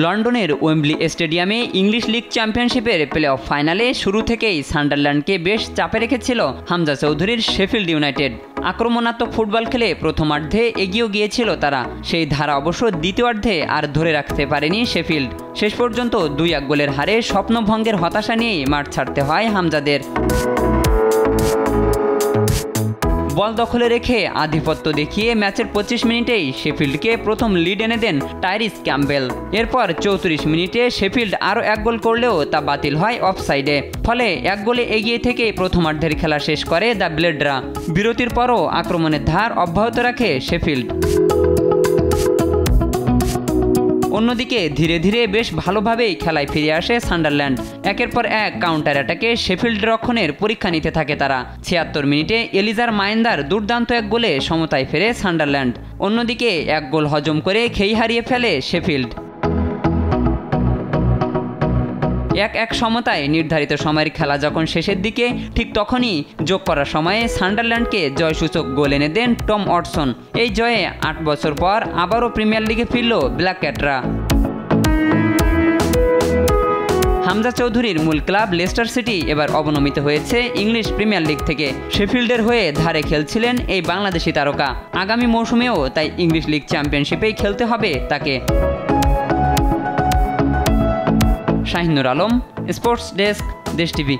লন্ডনের ওয়েম্বলি স্টেডিয়ামে English league চ্যাম্পিয়নশিপের প্লে অফ ফাইনালে শুরু থেকেই সান্ডারল্যান্ডকে বেশ চাপে রেখেছিল হামজা চৌধুরীর শেফিল্ড ইউনাইটেড। আক্রমণাত্মক ফুটবল খেলে প্রথমার্ধে এগিয়েও গিয়েছিল তারা, সেই ধারা অবশ্য দ্বিতীয়ার্ধে আর ধরে রাখতে পারেনি শেফিল্ড। শেষ পর্যন্ত 2-1 গোলের হারে স্বপ্নভঙ্গের হতাশা নিয়েই মাঠ ছাড়তে হয় হামজাদের। বল দখলে রেখে আধিপত্য দেখিয়ে ম্যাচের 25 মিনিটেই শেফিল্ডকে প্রথম লিড এনে দেন টাইরিস ক্যাম্পবেল। এরপর 34 মিনিটে শেফিল্ড আরও 1 গোল করলেও তা বাতিল হয় অফসাইডে। ফলে 1 গোলে এগিয়ে থেকে প্রথমার্ধের খেলা শেষ করে দ্য ব্লেডরা। বিরতির পরও আক্রমণের ধার অব্যাহত রাখে শেফিল্ড। অন্যদিকে ধীরে ধীরে বেশ ভালোভাবেই খেলায় ফিরে আসে সান্ডারল্যান্ড। একের পর এক কাউন্টার অ্যাটাকে শেফিল্ড রক্ষণের পরীক্ষা নিতে থাকে তারা। 76 মিনিটে এলিজার মাইন্দার দুর্দান্ত 1 গোলে সমতায় ফেরে সান্ডারল্যান্ড। অন্যদিকে 1 গোল হজম করে খেই হারিয়ে ফেলে শেফিল্ড। 1-1 সমতায় নির্ধারিত সময়ের খেলা যখন শেষের দিকে, ঠিক তখনই যোগ করার সময়ে সান্ডারল্যান্ডকে জয়সূচক গোল এনে দেন টম ওয়াটসন। এই জয়ে 8 বছর পর আবারও প্রিমিয়ার লিগে ফিরল ব্ল্যাক ক্যাটরা। হামজা চৌধুরীর মূল ক্লাব লেস্টার সিটি এবার অবনমিত হয়েছে ইংলিশ প্রিমিয়ার লিগ থেকে। শেফিল্ডের হয়ে ধারে খেলছিলেন এই বাংলাদেশি তারকা। আগামী মৌসুমেও তাই ইংলিশ লিগ চ্যাম্পিয়নশিপেই খেলতে হবে তাকে। শাহিনুর আলম, স্পোর্টস ডেস্ক, দেশ টিভি।